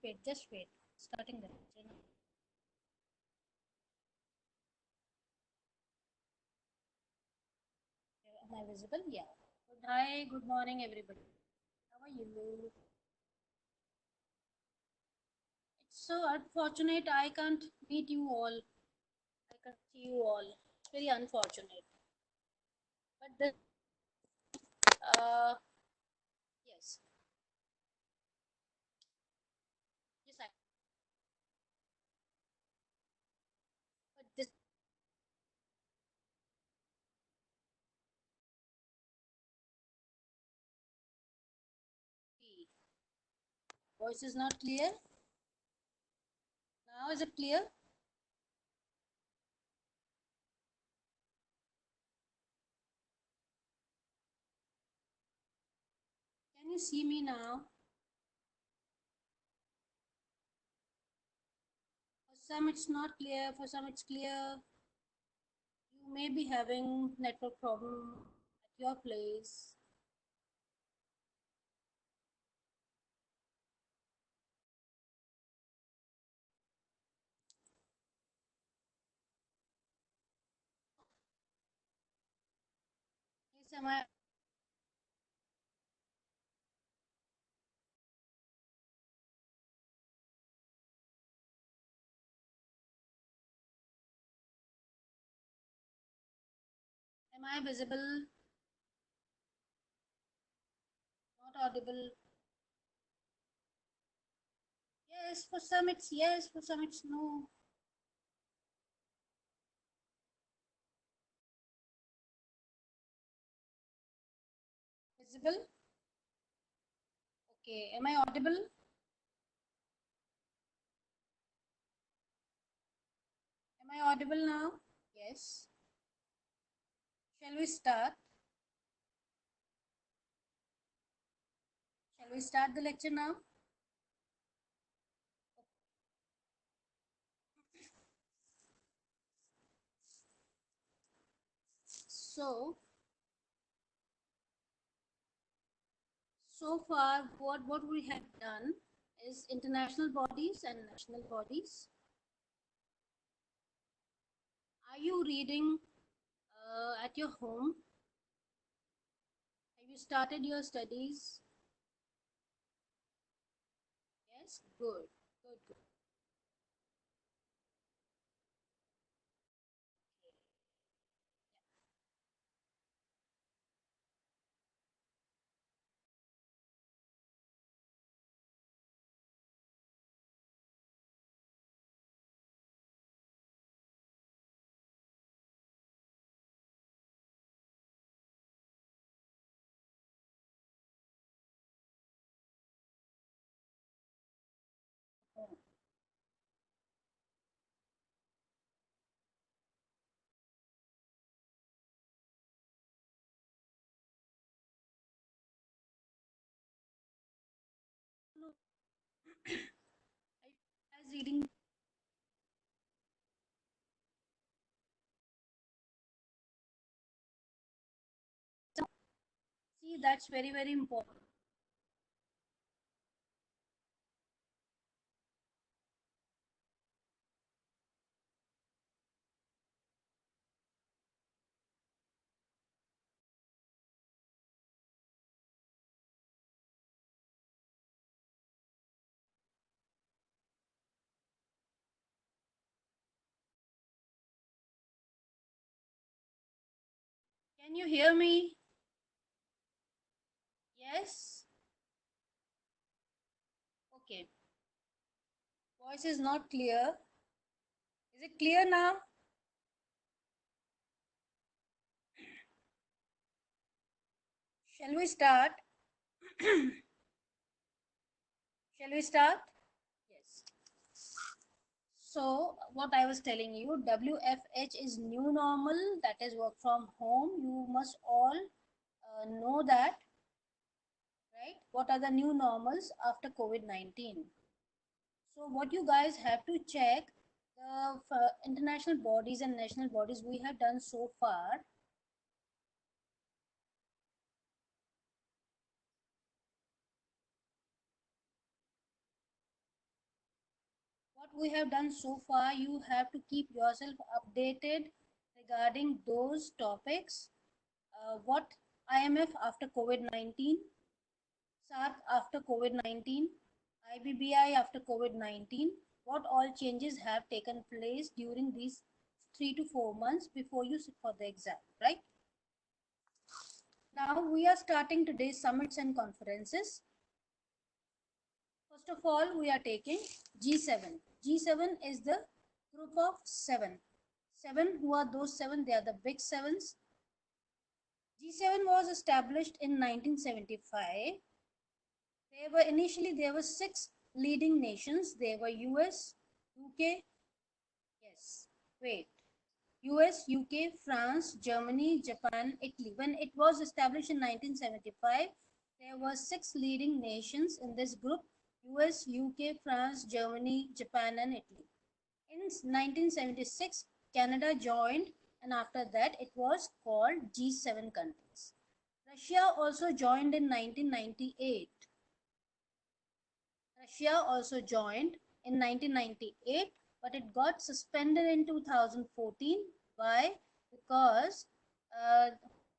Wait, just wait. Starting the lecture now. Am I visible? Yeah. Hi, good morning, everybody. How are you? It's so unfortunate I can't meet you all. I can't see you all. It's very unfortunate. But uh, yes, yes, but this voice is not clear. Now is it clear? Can you see me now? For some it's not clear. For some it's clear. You may be having network problem at your place. Yes, am I visible? Not audible? Yes, for some it's yes, for some it's no. Visible? Okay, am I audible? Am I audible now? Yes. Shall we start? Shall we start the lecture now? So, so far what we have done is international bodies and national bodies. Are you reading at your home? Have you started your studies? Yes, good, good, good. No, are you guys reading? See, that's very, very important. Can you hear me? Yes? Okay. Voice is not clear. Is it clear now? Shall we start? Shall we start? Yes. So, what I was telling you, WFH is new normal, that is work from home. You must all know that, right? What are the new normals after COVID-19? So, what you guys have to check the international bodies and national bodies we have done so far. we have done so far, you have to keep yourself updated regarding those topics. What IMF after COVID-19, SARC after COVID-19, IBBI after COVID-19, what all changes have taken place during these 3 to 4 months before you sit for the exam, right? Now we are starting today's summits and conferences. First of all, we are taking G7. G7 is the group of seven. Seven, who are those seven? They are the big sevens. G7 was established in 1975. There were six leading nations. They were US, UK, yes, wait, US, UK, France, Germany, Japan, Italy. When it was established in 1975, there were six leading nations in this group: US, UK, France, Germany, Japan, and Italy. In 1976, Canada joined, and after that, it was called G7 countries. Russia also joined in 1998. Russia also joined in 1998, but it got suspended in 2014. Why? Because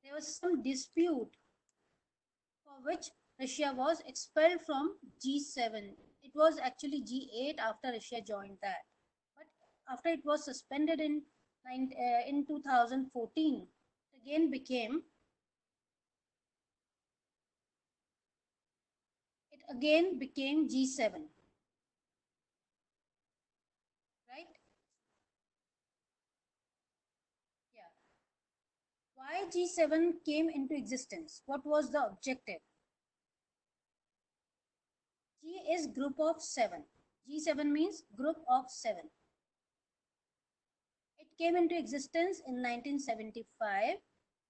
there was some dispute for which Russia was expelled from G7. It was actually G8 after Russia joined that. But after it was suspended in 2014, it again became G7, right? Yeah. Why G7 came into existence? What was the objective? G is group of seven. G7 means group of seven. It came into existence in 1975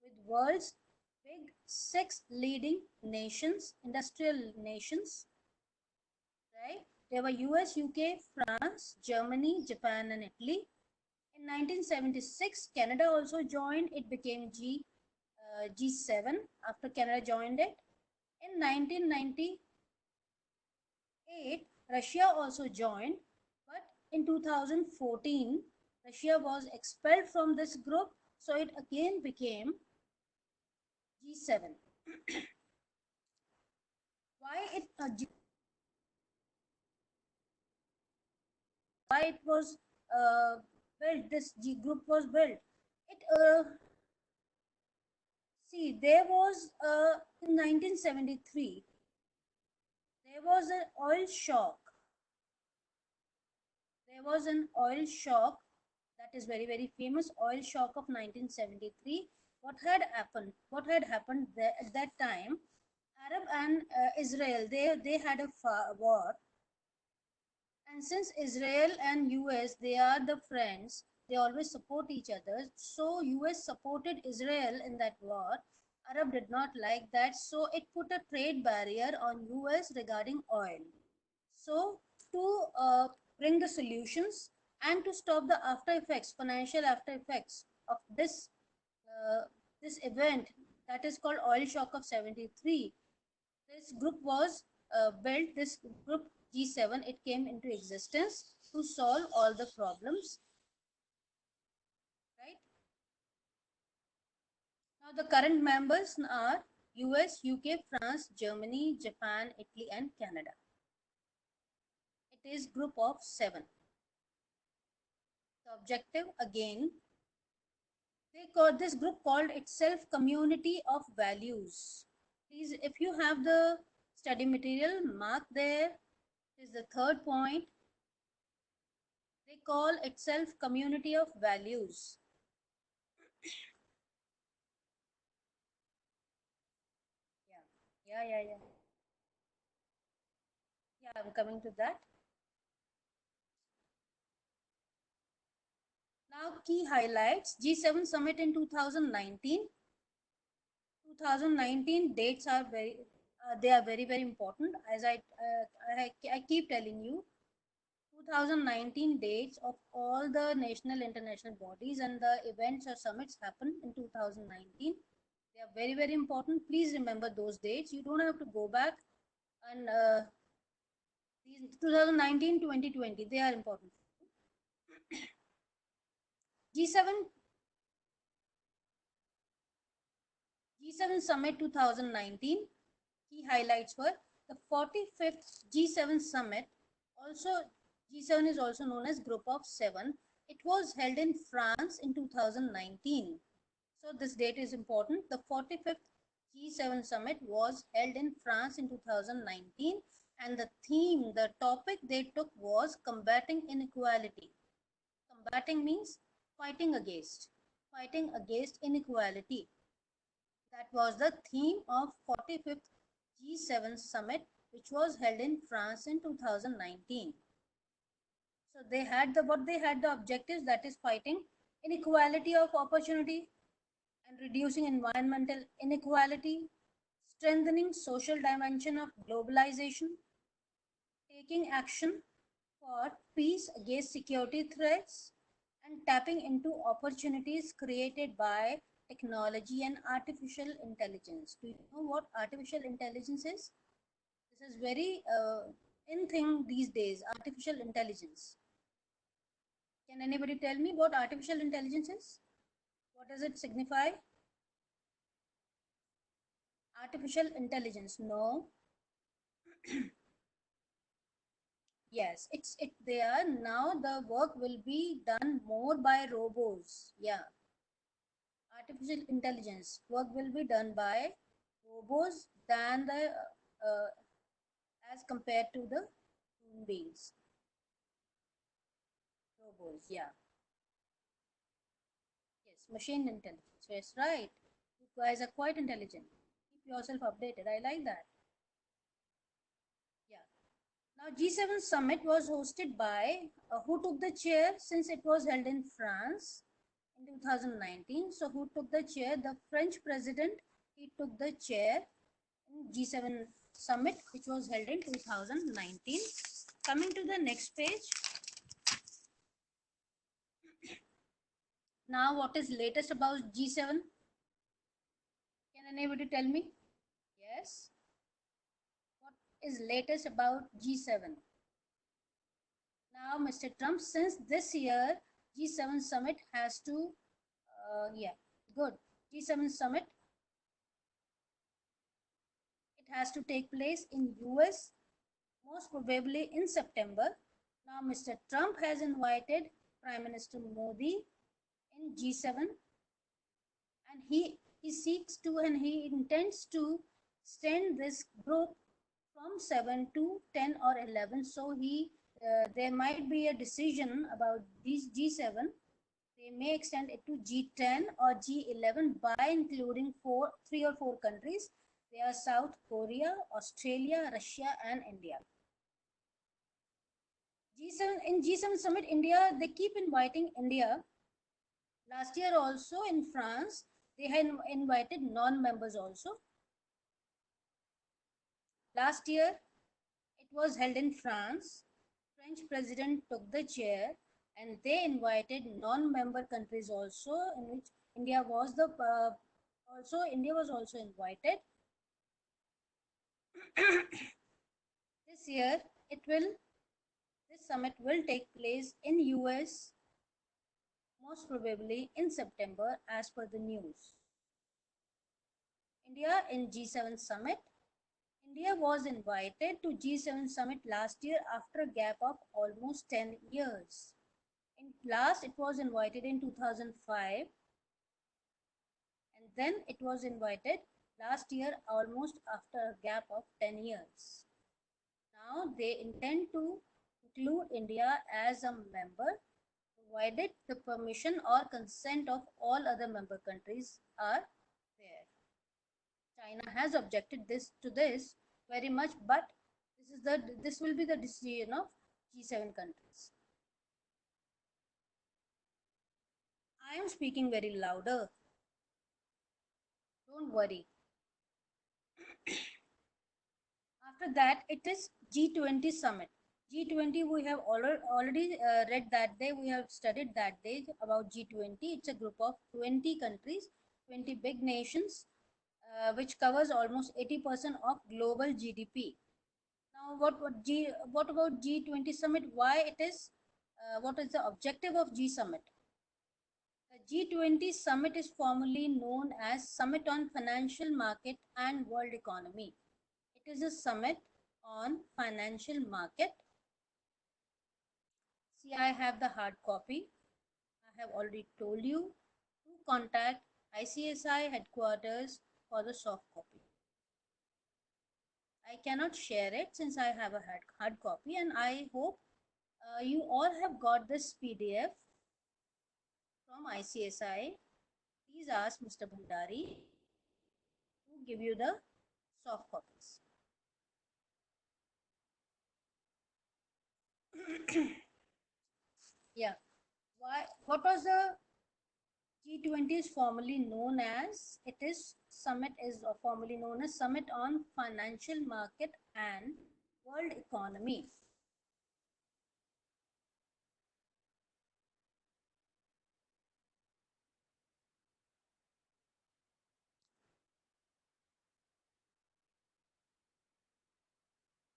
with world's big six leading nations, industrial nations, right? They were US, UK, France, Germany, Japan, and Italy. In 1976, Canada also joined. It became G7 after Canada joined it. In 1998, Russia also joined, but in 2014, Russia was expelled from this group, so it again became G7. Why it why it was built? This G group was built. It see there was in 1973 there was an oil shock. There was an oil shock that is very famous oil shock of 1973. What had happened there at that time? Arab and Israel, they had a war, and since Israel and US, they are the friends, they always support each other. So US supported Israel in that war. Arab did not like that, so it put a trade barrier on US regarding oil. So to bring the solutions and to stop the after effects, financial after effects of this event that is called oil shock of 73, this group was built. This group G7, it came into existence to solve all the problems, right? Now the current members are US, UK, France, Germany, Japan, Italy, and Canada. It is group of seven. The objective again, they called this group called itself community of values. Please, if you have the study material, mark there. Is the third point. They call itself community of values. Yeah. Yeah, I'm coming to that. Now, key highlights. G7 summit in 2019. 2019 dates are they are very important. As I keep telling you, 2019 dates of all the national international bodies and the events or summits happen in 2019. They are very important. Please remember those dates. You don't have to go back and These 2019, 2020, they are important. G7 G7 Summit 2019 key highlights were the 45th G7 Summit. Also, G7 is also known as Group of Seven. It was held in France in 2019. So this date is important. The 45th G7 Summit was held in France in 2019, and the theme, the topic they took was combating inequality. Combating means fighting against inequality. That was the theme of 45th G7 Summit, which was held in France in 2019. So they had the objectives, that is fighting inequality of opportunity and reducing environmental inequality, strengthening social dimension of globalization, taking action for peace against security threats, and tapping into opportunities created by technology and artificial intelligence. Do you know what artificial intelligence is? This is very in thing these days, artificial intelligence. Can anybody tell me what artificial intelligence is? What does it signify? Artificial intelligence, no. Yes, it there now. The work will be done more by robots. Yeah, artificial intelligence work will be done by robots than the uh, as compared to the human beings. Robots, yeah. Yes, machine intelligence. Yes, right. You guys are quite intelligent. Keep yourself updated. I like that. Yeah. Now, G7 summit was hosted by who took the chair since it was held in France in 2019. So, who took the chair? The French president. He took the chair in G7 summit, which was held in 2019. Coming to the next page. Now, what is latest about G7? Can anybody tell me? Yes. What is latest about G7? Now, Mr. Trump, since this year G7 summit has to, yeah, good. G7 summit, it has to take place in US, most probably in September. Now, Mr. Trump has invited Prime Minister Modi in G7, and he seeks to and he intends to extend this group from 7 to 10 or 11. So there might be a decision about this G7. They may extend it to G10 or G11 by including three or four countries. They are South Korea, Australia, Russia, and India. G7 in G7 summit, India, they keep inviting India. Last year also in France, they had invited non-members also. Last year, it was held in France. French president took the chair, and they invited non-member countries also, in which India was also invited. This year, this summit will take place in US, most probably in September, as per the news. India in G7 summit. India was invited to G7 summit last year after a gap of almost 10 years. It was invited in 2005, and then it was invited last year almost after a gap of 10 years. Now they intend to include India as a member, provided the permission or consent of all other member countries are there. China has objected to this very much, but this will be the decision of G7 countries. I am speaking very louder. Don't worry. After that, it is G20 summit. G20, we have already read that day. We have studied that day about G20. It's a group of 20 countries, 20 big nations, which covers almost 80% of global GDP. Now, Now, what about G20 summit? Why it is? What is the objective of G summit? The G20 summit is formally known as Summit on Financial Market and World Economy. It is a summit on financial market. See, I have the hard copy. I have already told you to contact ICSI headquarters for the soft copy. I cannot share it since I have a hard copy, and I hope you all have got this PDF from ICSI. Please ask Mr. Bhandari to give you the soft copies. Yeah. What was the G20 is formally known as? It is summit is formally known as Summit on Financial Market and World Economy.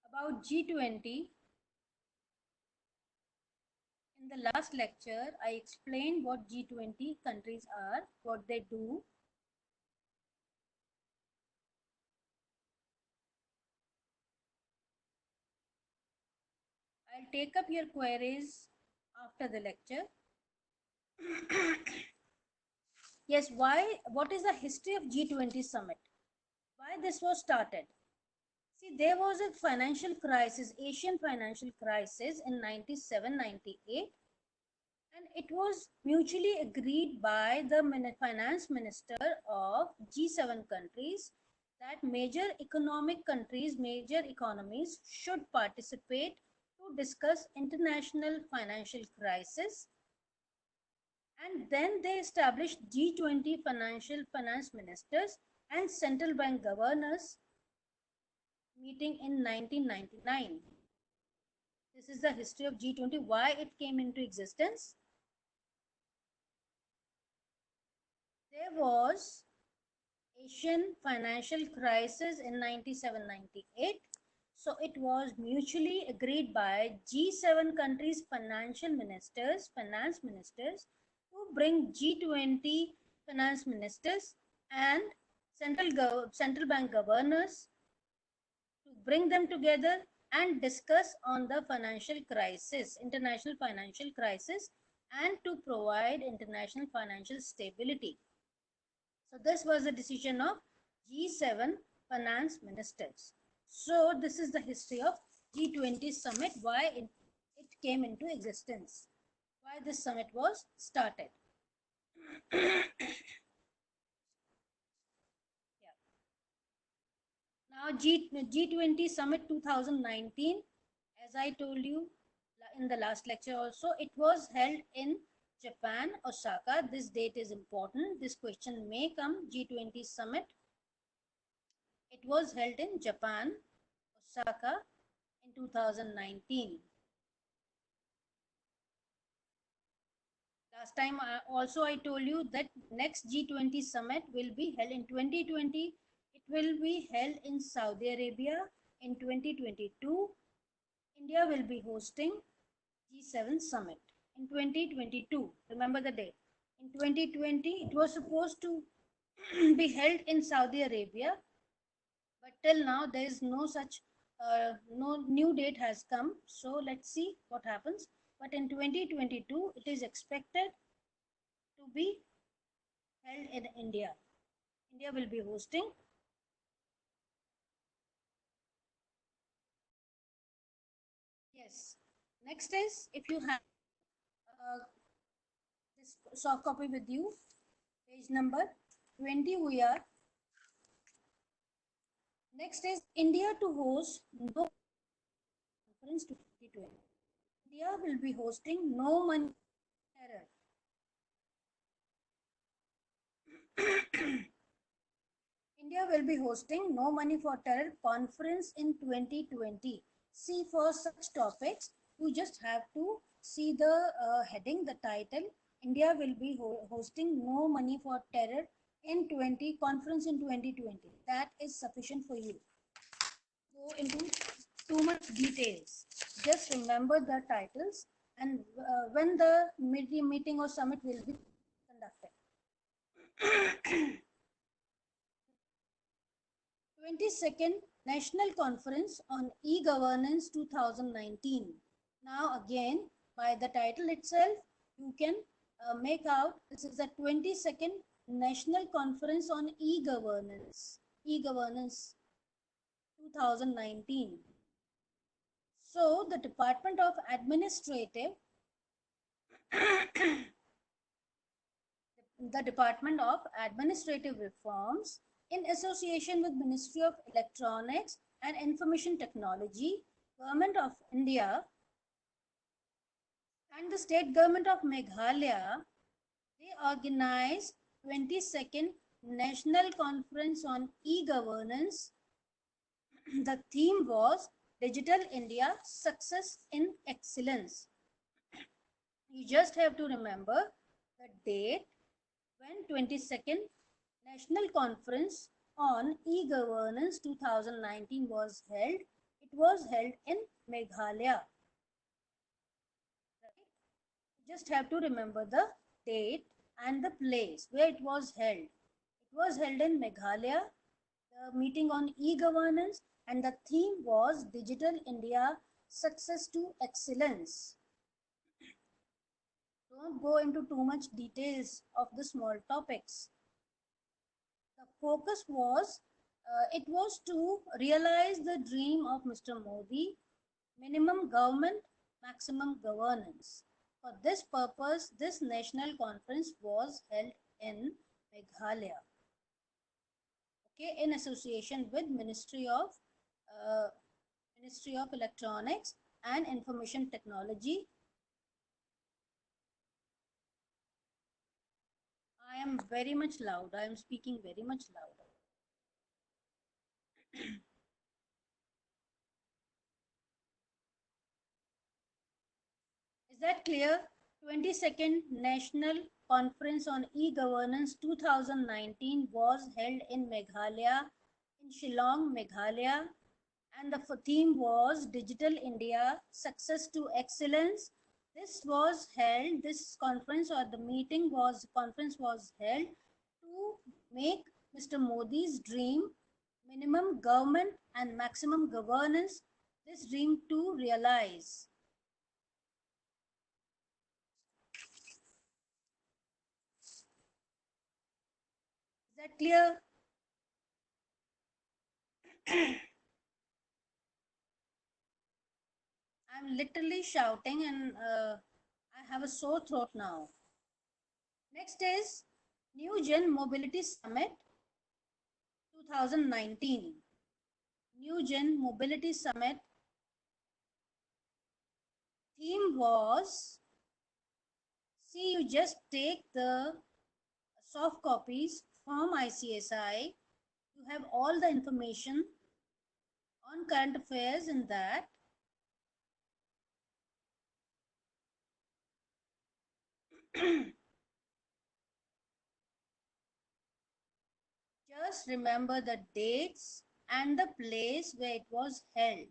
About G20, in the last lecture, I explained what G20 countries are, what they do. I'll take up your queries after the lecture. Yes, what is the history of G20 summit? Why this was started? See, there was a financial crisis, Asian financial crisis in 97-98, and it was mutually agreed by the finance minister of G7 countries that major economies should participate to discuss international financial crisis. And then they established G20 finance ministers and central bank governors meeting in 1999. This is the history of G20, why it came into existence. There was Asian financial crisis in 97-98. So it was mutually agreed by G7 countries finance ministers to bring G20 finance ministers and central bank governors to bring them together and discuss on the financial crisis, international financial crisis, and to provide international financial stability. So this was the decision of G7 finance ministers. So this is the history of G20 summit, why it came into existence, why this summit was started. Now G20 Summit 2019, as I told you in the last lecture also, it was held in Japan, Osaka. This date is important. This question may come. G20 Summit. It was held in Japan, Osaka in 2019. Last time also I told you that next G20 Summit will be held in 2020. It will be held in Saudi Arabia in 2022. India will be hosting G7 Summit in 2022. Remember the date. In 2020, it was supposed to be held in Saudi Arabia, but till now there is no such, no new date has come. So let's see what happens. But in 2022, it is expected to be held in India. India will be hosting. Yes. Next is, if you have this soft copy with you, page number 20 we are. Next is India to host no conference 2020. India will be hosting no money terror. India will be hosting No Money for Terror conference in 2020. See, for such topics, you just have to see the heading, the title. India will be hosting No Money for Terror in 20 conference in 2020. That is sufficient for you. Go into too much much details. Just remember the titles and when the meeting or summit will be conducted. 22nd National Conference on E-Governance 2019. Now again, by the title itself, you can make out this is the 22nd National Conference on E-Governance. E-Governance 2019. So the Department of Administrative the Department of Administrative Reforms in association with Ministry of Electronics and Information Technology, Government of India and the State Government of Meghalaya, they organized 22nd National Conference on E-Governance. The theme was Digital India Success in Excellence. You just have to remember the date when 22nd National Conference on E-Governance 2019 was held. It was held in Meghalaya. Right? Just have to remember the date and the place where it was held. It was held in Meghalaya, the meeting on e-governance, and the theme was Digital India Success to Excellence. Don't go into too much details of the small topics. The focus was, it was to realize the dream of Mr. Modi, minimum government, maximum governance. For this purpose, this national conference was held in Meghalaya. Okay, in association with Ministry of Electronics and Information Technology. I am very much loud. I am speaking very much louder. Is that clear? 22nd National Conference on E-Governance 2019 was held in Meghalaya, in Shillong, Meghalaya, and the theme was Digital India Success to Excellence. This conference or the conference was held to make Mr. Modi's dream, minimum government and maximum governance, this dream to realize. Is that clear? I'm literally shouting and I have a sore throat now. Next is New Gen Mobility Summit 2019. New Gen Mobility Summit theme was, see, you just take the soft copies from ICSI. You have all the information on current affairs in that. Just remember the dates and the place where it was held.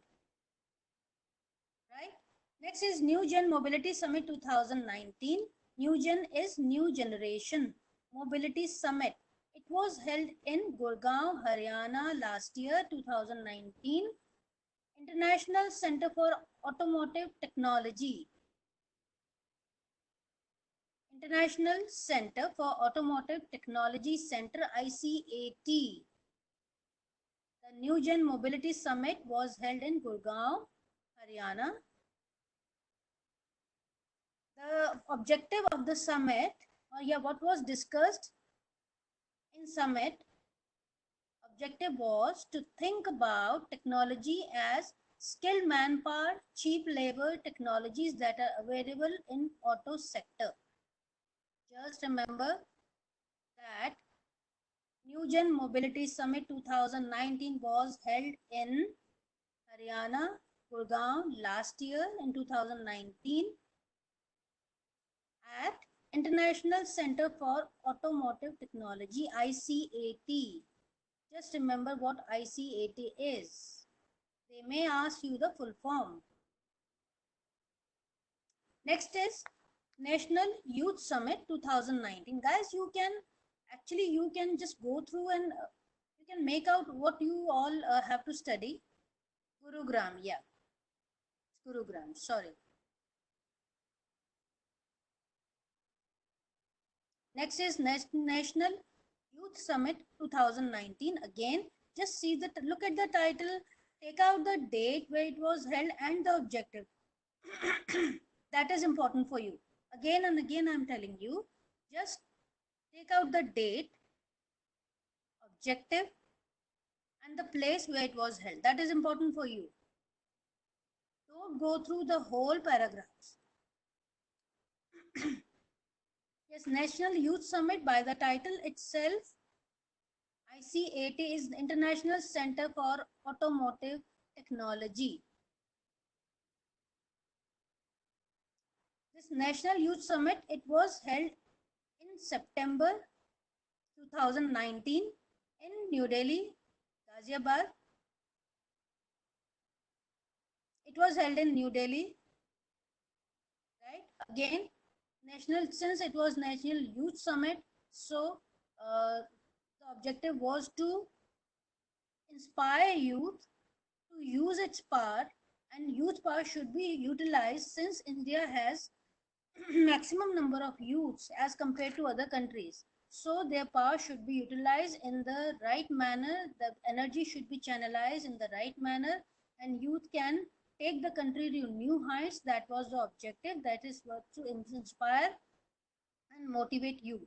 Right? Next is New Gen Mobility Summit 2019. New Gen is New Generation Mobility Summit. It was held in Gurgaon, Haryana last year, 2019. International Center for Automotive Technology. International Center for Automotive Technology Center, ICAT. The New Gen Mobility Summit was held in Gurgaon, Haryana. The objective of the summit, what was discussed in summit, objective was to think about technology as skilled manpower, cheap labor technologies that are available in auto sector. Just remember that New Gen Mobility Summit 2019 was held in Haryana, Gurgaon last year in 2019 at International Center for Automotive Technology, ICAT. Just remember what ICAT is. They may ask you the full form. Next is National Youth Summit 2019. Guys, you can just go through and you can make out what you all have to study. Gurugram, yeah. Gurugram, sorry. Next is National Youth Summit 2019. Again, just see the look at the title, take out the date where it was held and the objective. That is important for you. Again and again, I'm telling you, just take out the date, objective, and the place where it was held. That is important for you. Don't go through the whole paragraphs. Yes, National Youth Summit, by the title itself, ICAT is the International Center for Automotive Technology. This National Youth Summit, it was held in September 2019 in New Delhi, Ghaziabad. It was held in New Delhi, right? Again, since it was National Youth Summit, so the objective was to inspire youth to use its power, and youth power should be utilized since India has maximum number of youths as compared to other countries. So their power should be utilized in the right manner, the energy should be channelized in the right manner, and youth can take the country to new heights. That was the objective, that is what to inspire and motivate youth.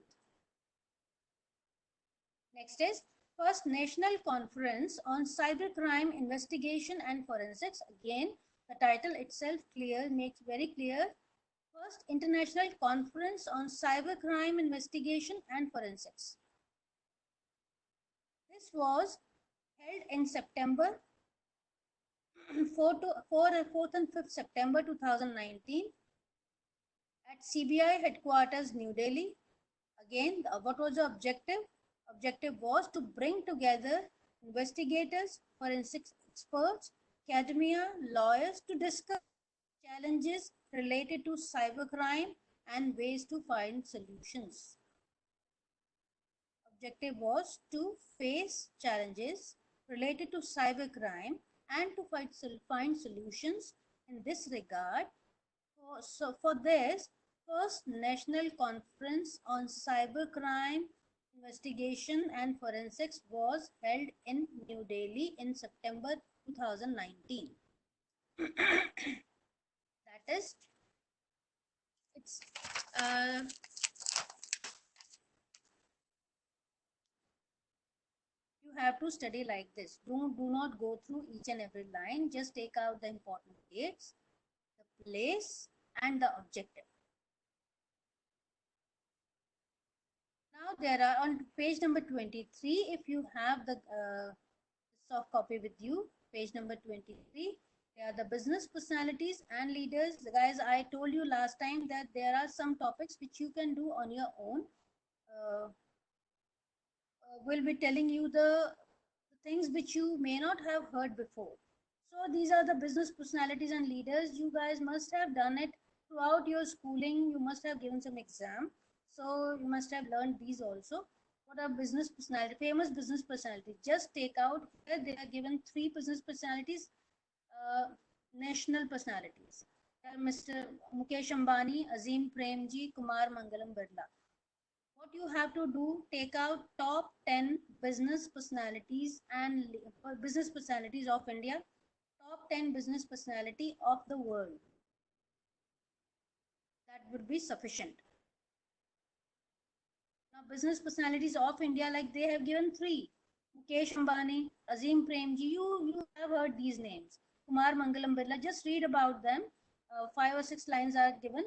Next is First National Conference on Cybercrime Investigation and Forensics. Again, the title itself makes very clear. First International Conference on Cybercrime Investigation and Forensics. This was held in September 4th and 5th September 2019 at CBI headquarters, New Delhi. Again, what was the objective? Objective was to bring together investigators, forensic experts, academia, lawyers to discuss challenges related to cybercrime and ways to find solutions. Objective was to face challenges related to cybercrime and to find solutions in this regard. So for this, First National Conference on Cybercrime Investigation and Forensics was held in New Delhi in September 2019. That is, it's you have to study like this. Do not go through each and every line. Just take out the important dates, the place, and the objective. Now there are on page number 23, if you have the soft copy with you, page number 23, they are the business personalities and leaders. Guys, I told you last time that there are some topics which you can do on your own. We'll be telling you the things which you may not have heard before. So these are the business personalities and leaders. You guys must have done it throughout your schooling. You must have given some exam. So you must have learned these also. What are business personality? Famous business personalities. Just take out here. They are given 3 business personalities, national personalities. Mr. Mukesh Ambani, Azim Premji, Kumar Mangalam Birla. What you have to do, take out top 10 business personalities and business personalities of India, top 10 business personality of the world. That would be sufficient. Now, business personalities of India, like they have given 3. Mukesh Ambani, Azim Premji, you have heard these names. Kumar Mangalam Birla, just read about them. 5 or 6 lines are given.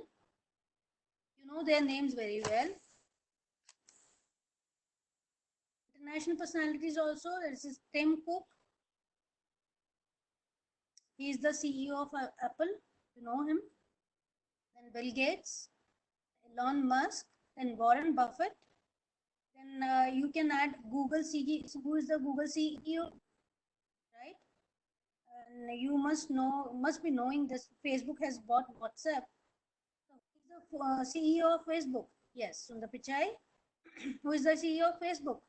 You know their names very well. International personalities also, this is Tim Cook. He is the CEO of Apple, you know him. Then Bill Gates, Elon Musk, then Warren Buffett. Then you can add Google CEO. Who is the Google CEO? Right? and you must be knowing this. Facebook has bought WhatsApp. So who is the CEO of Facebook? Yes, Sundar Pichai. Who is the CEO of Facebook?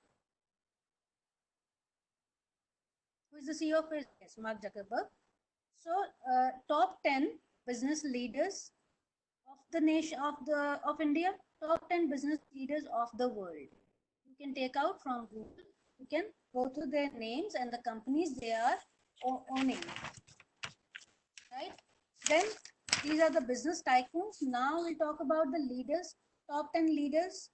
Who is the CEO of Facebook? Yes, Mark Zuckerberg. So, top 10 business leaders of the nation of India, top 10 business leaders of the world. You can take out from Google. You can go to their names and the companies they are owning. Right? Then these are the business tycoons. Now we'll talk about the leaders, top 10 leaders.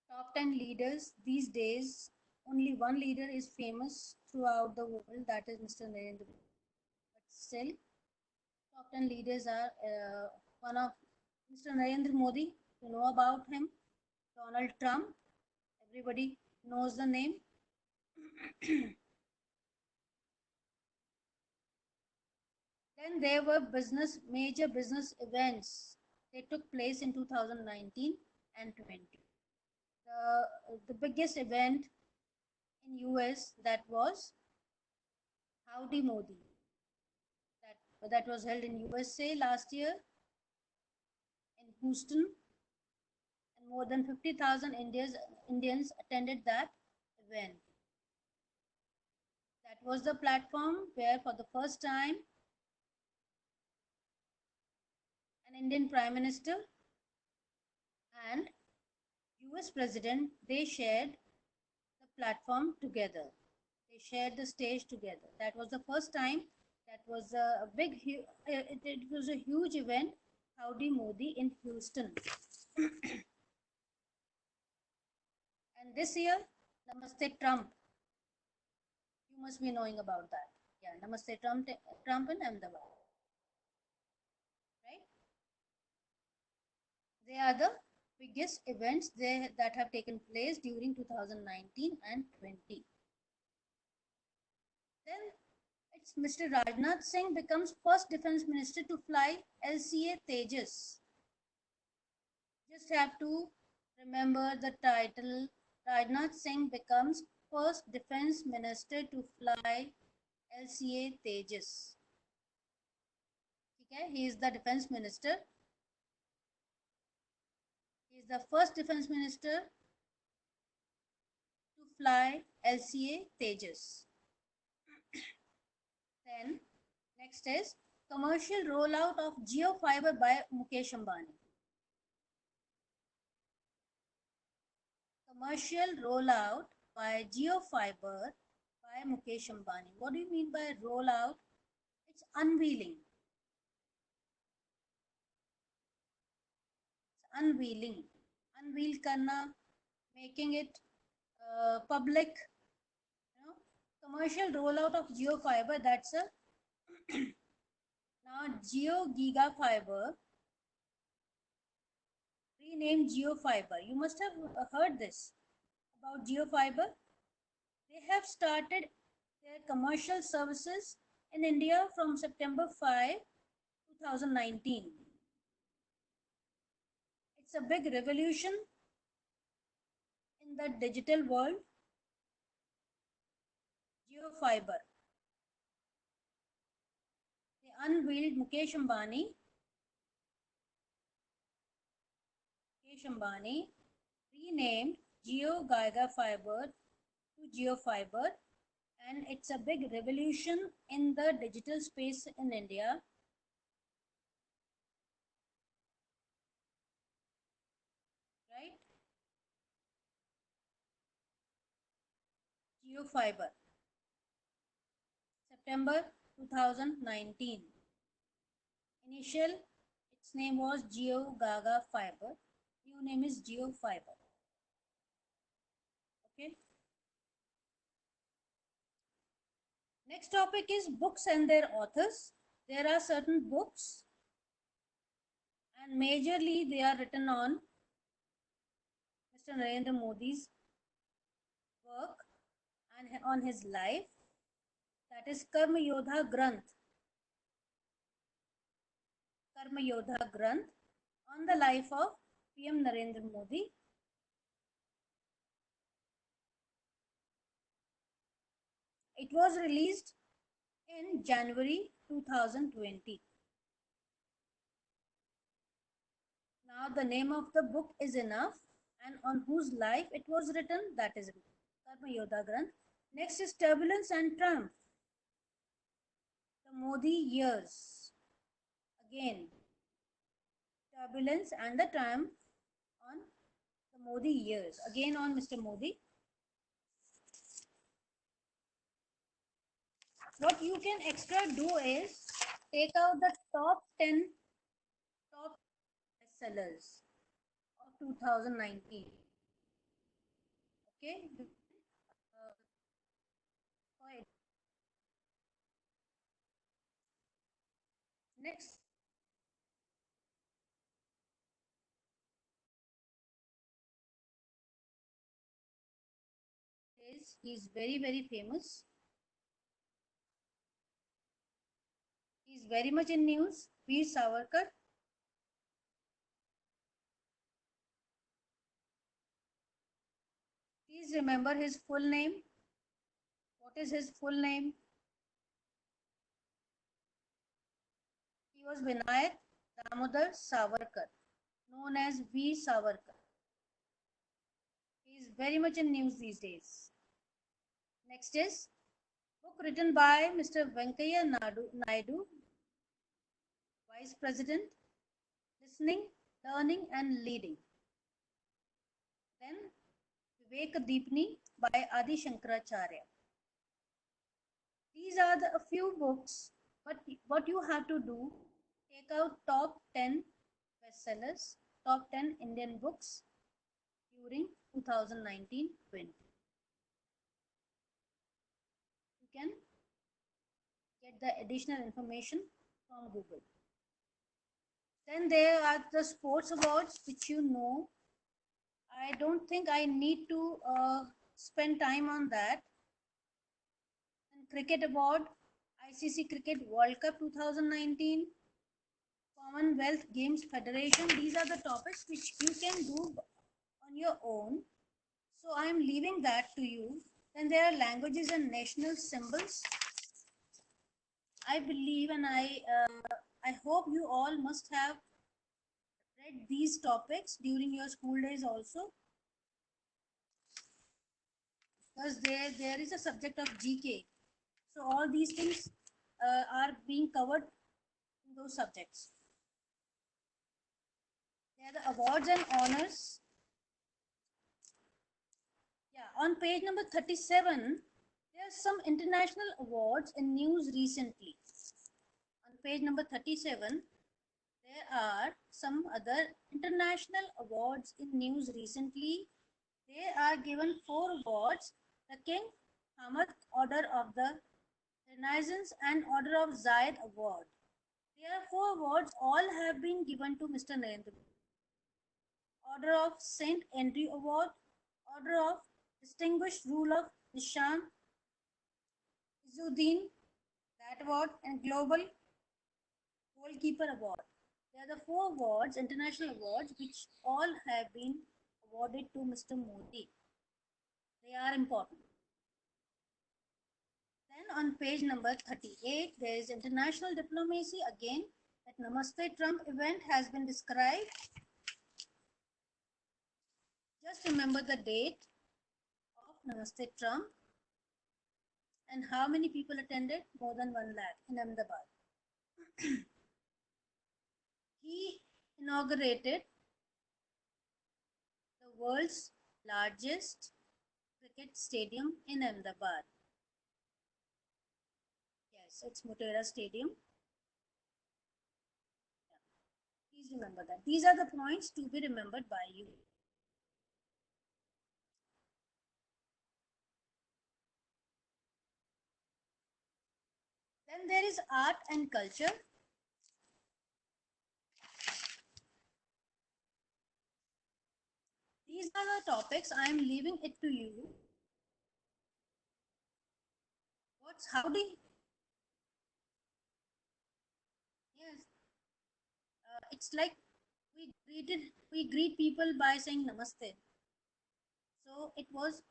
Top 10 leaders these days, only one leader is famous throughout the world, that is Mr. Narendra Modi. But still, top 10 leaders are one of Mr. Narendra Modi, you know about him, Donald Trump, everybody knows the name. Then there were major business events. They took place in 2019 and 20. The biggest event in US that was Howdy Modi. That was held in USA last year in Houston, and more than 50,000 Indians attended that event. That was the platform where, for the first time, an Indian Prime Minister and US President, they shared the platform together. They shared the stage together. That was the first time. That was a it was a huge event, Howdy Modi in Houston. And this year, Namaste Trump. You must be knowing about that. Yeah, Namaste Trump in Ahmedabad. Right? They are the biggest events that have taken place during 2019 and 20. Then it's Mr. Rajnath Singh becomes first defense minister to fly LCA Tejas. Just have to remember the title. Rajnath Singh becomes first defense minister to fly LCA Tejas. Okay, he is the defense minister. He is the first defense minister to fly LCA Tejas. Then next is commercial rollout of Jio Fiber by Mukesh Ambani. Commercial rollout by Jio Fiber by Mukesh Ambani. What do you mean by rollout? It's unveiling. It's unveiling. Unveil karna, making it public. You know, commercial rollout of Jio Fiber. That's a now Jio Giga Fiber, renamed Jio Fiber. You must have heard this about Jio Fiber. They have started their commercial services in India from September 5, 2019. It's a big revolution in the digital world. Jio Fiber. They unveiled Mukesh Ambani. Mukesh Ambani renamed Jio Giga Fiber to Jio Fiber, and it's a big revolution in the digital space in India. Right? Jio Fiber. September 2019. Initial, its name was Jio Giga Fiber. New name is Jio Fiber. Okay. Next topic is books and their authors. There are certain books, and majorly they are written on Mr. Narendra Modi's work and on his life. That is Karma Yodha Granth. Karma Yodha Granth on the life of PM Narendra Modi. It was released in January 2020. Now the name of the book is enough, and on whose life it was written, that is Karma Yoddha Granth. Next is Turbulence and Triumph, the Modi years. Again, Turbulence and the Triumph on the Modi years. Again on Mr. Modi. What you can extra do is take out the top 10 top bestsellers of 2019. Okay. Next is, he's very famous. He's very much in news. Veer Savarkar. Please remember his full name. What is his full name? He was Vinayak Damodar Savarkar, known as Veer Savarkar. He is very much in news these days. Next is book written by Mr. Venkaiah Naidu, Vice President, Listening, Learning and Leading. Then Vivek Deepni by Adi Shankaracharya. These are a few books, but what you have to do, take out top 10 bestsellers, top 10 Indian books during 2019-20. You can get the additional information from Google. Then there are the sports awards, which you know. I don't think I need to spend time on that. And cricket award, ICC Cricket World Cup 2019, Commonwealth Games Federation. These are the topics which you can do on your own. So I am leaving that to you. Then there are languages and national symbols. I believe and I hope you all must have read these topics during your school days also, because there is a subject of GK. So all these things are being covered in those subjects. They are the awards and honors. Yeah, on page number 37, there are some international awards in news recently. On page number 37, there are some other international awards in news recently. They are given 4 awards: the King Hamad Order of the Renaissance and Order of Zayed Award. There are 4 awards, all have been given to Mr. Narendra Modi. Order of Saint Andrew Award, Order of Distinguished Rule of Nisham Izzuddin, that award, and Global Goalkeeper Award. They are the 4 awards, international awards, which all have been awarded to Mr. Modi. They are important. Then on page number 38, there is international diplomacy. Again, that Namaste Trump event has been described. Just remember the date of Namaste Trump and how many people attended. More than 1 lakh in Ahmedabad. He inaugurated the world's largest cricket stadium in Ahmedabad. Yes, it's Motera Stadium. Yeah. Please remember that. These are the points to be remembered by you. Then there is art and culture. These are the topics. I am leaving it to you. What's howdy? Yes, it's like we greet people by saying namaste. So it was,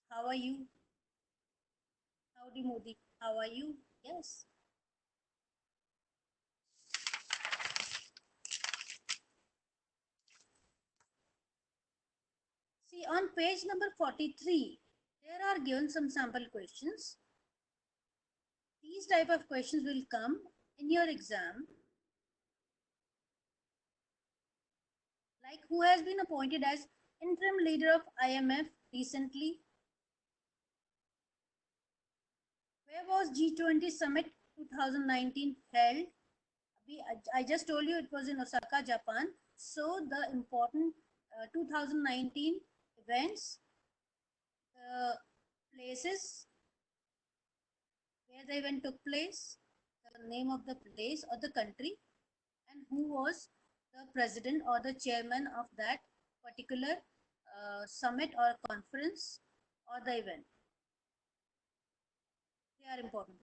how are you? Howdy Modi, how are you? Yes. See, on page number 43, there are given some sample questions. These type of questions will come in your exam. Like, who has been appointed as interim leader of IMF recently? Where was G20 summit 2019 held? I just told you it was in Osaka, Japan. So the important 2019 events, the places where the event took place, the name of the place or the country, and who was the president or the chairman of that particular summit or conference or the event. They are important.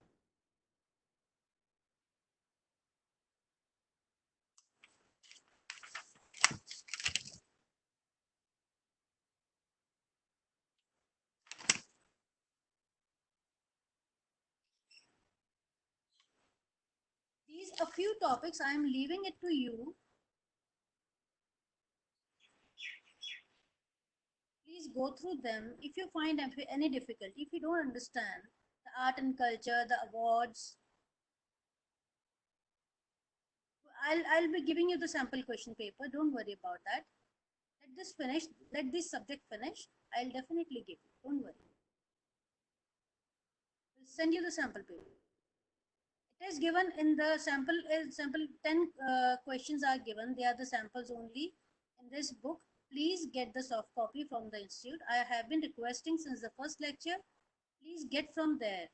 These a few topics, I am leaving it to you. Please go through them. If you find any difficulty, if you don't understand the art and culture, the awards, I'll be giving you the sample question paper. Don't worry about that. Let this finish. Let this subject finish. I'll definitely give you. Don't worry. We'll send you the sample paper. It is given in the sample. Sample 10 questions are given. They are the samples only in this book. Please get the soft copy from the institute. I have been requesting since the first lecture. Please get from there.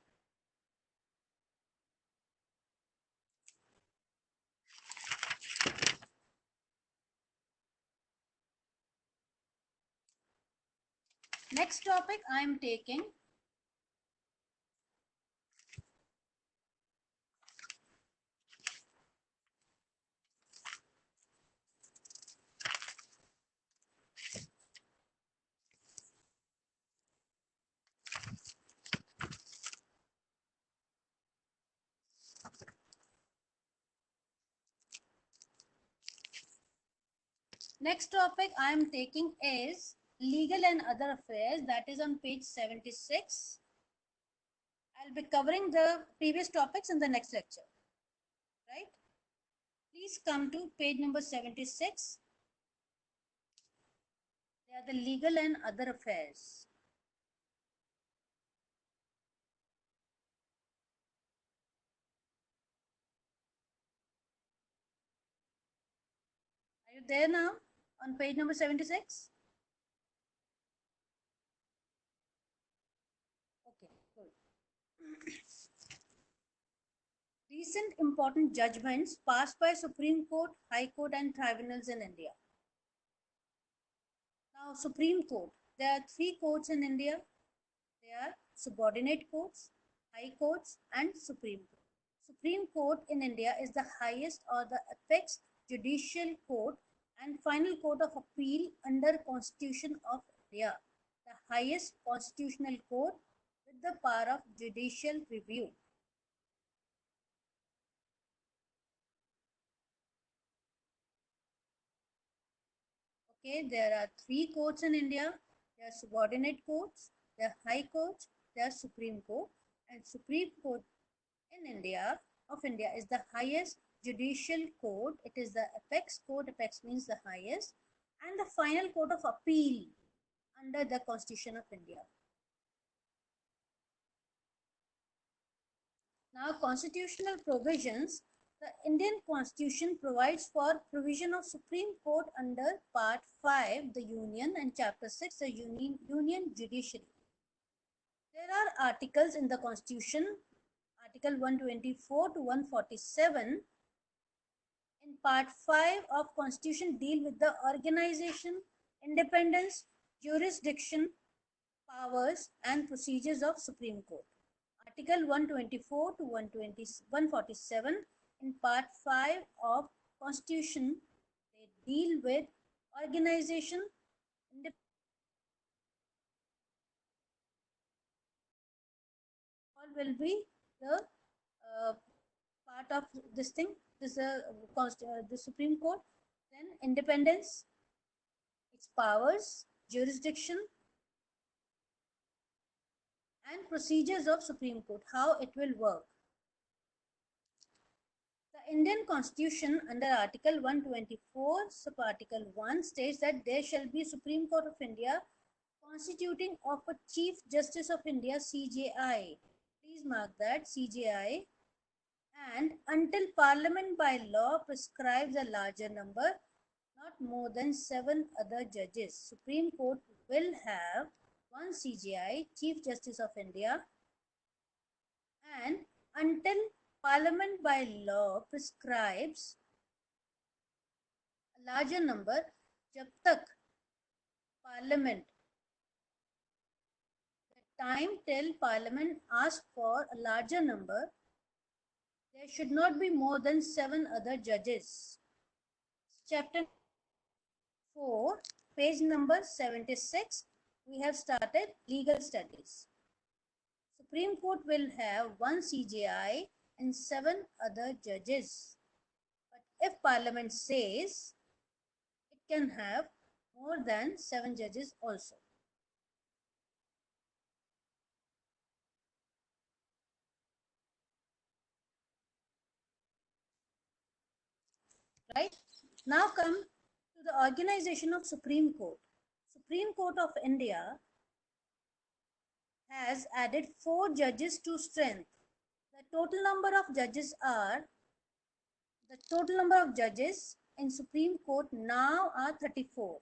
Next topic I am taking is legal and other affairs. That is on page 76. I'll be covering the previous topics in the next lecture. Right? Please come to page number 76. They are the legal and other affairs. Are you there now on page number 76? Okay, good. Recent important judgments passed by Supreme Court, High Court and tribunals in India. Now, Supreme Court. There are three courts in India. They are subordinate courts, high courts and Supreme Court. Supreme Court in India is the highest or the apex judicial court and final court of appeal under Constitution of India, the highest constitutional court with the power of judicial review. Okay, there are three courts in India. There are subordinate courts, there are high courts, there are Supreme Court, and Supreme Court in India is the highest judicial court. It is the apex court. Apex means the highest, and the final court of appeal under the Constitution of India. Now, constitutional provisions. The Indian Constitution provides for provision of Supreme Court under Part 5, the Union, and Chapter 6, the Union Judiciary. There are articles in the Constitution, Article 124 to 147. In Part 5 of Constitution deal with the organization, independence, jurisdiction, powers, and procedures of Supreme Court. Article 124 to 147 in Part 5 of Constitution, they deal with organization, will be the part of this thing, the Supreme Court. Then independence, its powers, jurisdiction, and procedures of Supreme Court, how it will work. The Indian Constitution under Article 124, Subarticle 1 states that there shall be Supreme Court of India constituting of a Chief Justice of India CJI. Please mark that CJI. And until Parliament by law prescribes a larger number, not more than 7 other judges, Supreme Court will have one CJI, Chief Justice of India, and until Parliament by law prescribes a larger number, जब तक Parliament, the time till Parliament asks for a larger number, there should not be more than 7 other judges. Chapter 4, page number 76, we have started legal studies. Supreme Court will have one CJI and 7 other judges. But if Parliament says, it can have more than 7 judges also. Right? Now come to the organization of Supreme Court. Supreme Court of India has added 4 judges to strength. The total number of judges in Supreme Court now are 34.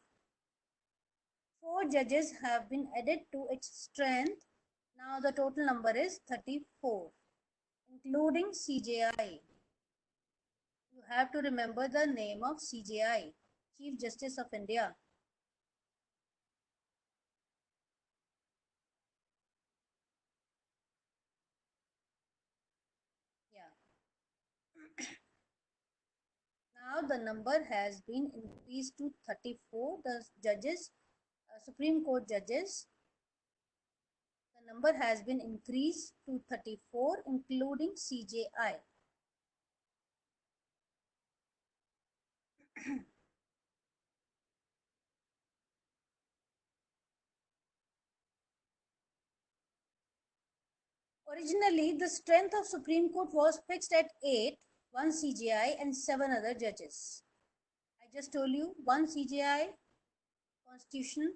4 judges have been added to its strength. Now the total number is 34, including CJI. You have to remember the name of CJI, Chief Justice of India. Now the number has been increased to 34. The judges, Supreme Court judges, the number has been increased to 34, including CJI. Originally, the strength of Supreme Court was fixed at 8, 1 CJI and 7 other judges. I just told you 1 CJI, Constitution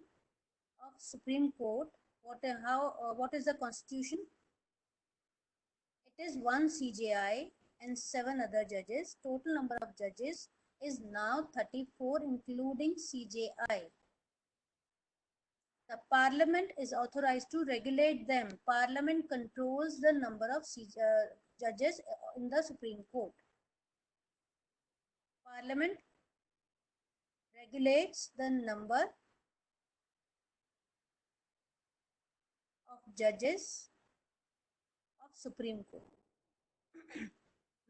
of Supreme Court. What is the Constitution? It is 1 CJI and 7 other judges. Total number of judges is now 34, including CJI. The Parliament is authorized to regulate them. Parliament controls the number of judges in the Supreme Court. Parliament regulates the number of judges of Supreme Court.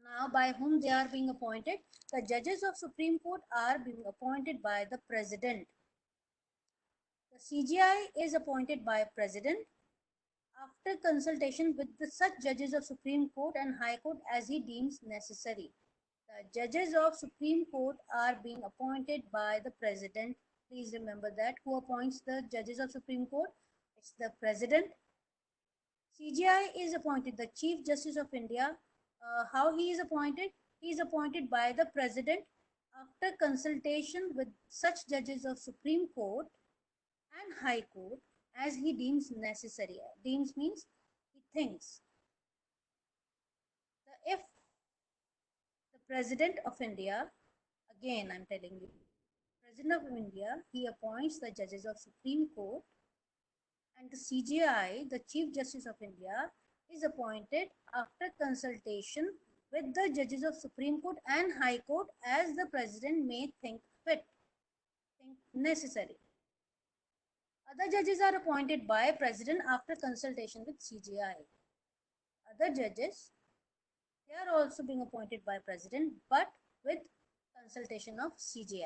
Now, by whom they are being appointed? The judges of Supreme Court are being appointed by the President. The CJI is appointed by President after consultation with such judges of Supreme Court and High Court as he deems necessary. The judges of Supreme Court are being appointed by the President. Please remember that. Who appoints the judges of Supreme Court? It's the President. CJI is appointed the Chief Justice of India. How he is appointed? He is appointed by the President after consultation with such judges of Supreme Court and High Court as he deems necessary. Deems means he thinks. If the President of India, again I'm telling you, President of India, he appoints the judges of Supreme Court, and the CJI, the Chief Justice of India, is appointed after consultation with the judges of Supreme Court and High Court as the President may think fit, think necessary. Other judges are appointed by President after consultation with CJI. Other judges, they are also being appointed by President but with consultation of CJI.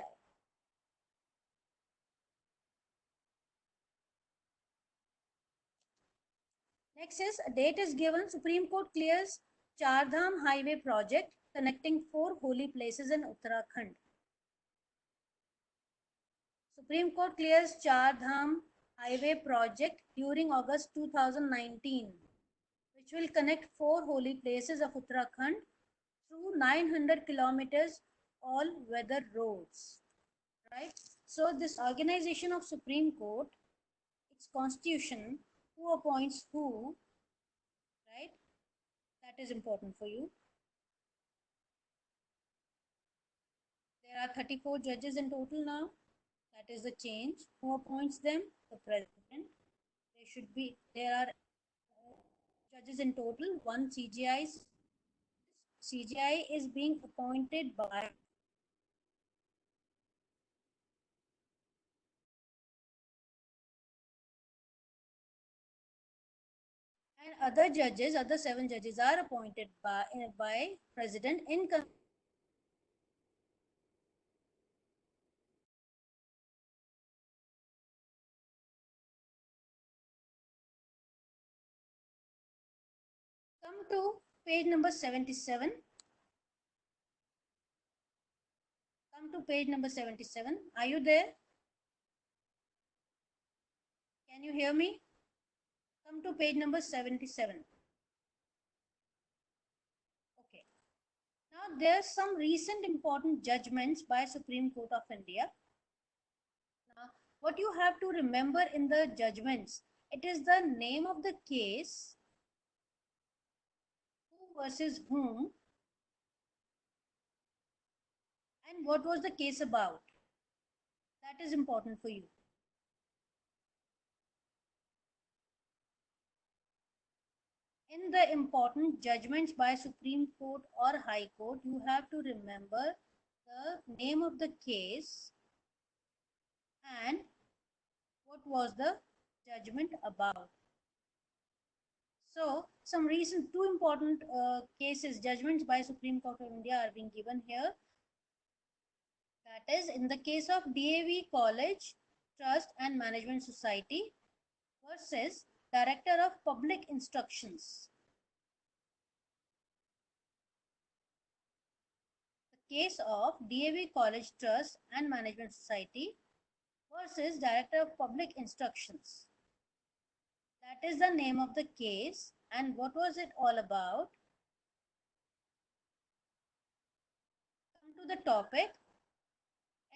Next is a date is given. Supreme Court clears Char Dham Highway project connecting 4 holy places in Uttarakhand. Supreme Court clears Char Dham Highway project during August 2019, which will connect 4 holy places of Uttarakhand through 900 kilometers all-weather roads. Right? So this organization of Supreme Court, its constitution, who appoints who, right? That is important for you. There are 34 judges in total now. That is the change. Who appoints them? The president. There are judges in total. One CGI is being appointed by and other 7 judges are appointed by president in come to page number 77. Come to page number 77. Are you there? Can you hear me? Come to page number 77. Okay. Now there's some recent important judgments by Supreme Court of India. Now, what you have to remember in the judgments, it is the name of the case, who versus whom, and what was the case about. That is important for you. In the important judgments by Supreme Court or High Court, you have to remember the name of the case and what was the judgment about. So, some recent 2 important cases, judgments by Supreme Court of India are being given here. That is, in the case of DAV College Trust and Management Society versus Director of Public Instructions. The case of DAV College Trust and Management Society versus Director of Public Instructions. That is the name of the case. And what was it all about? Come to the topic.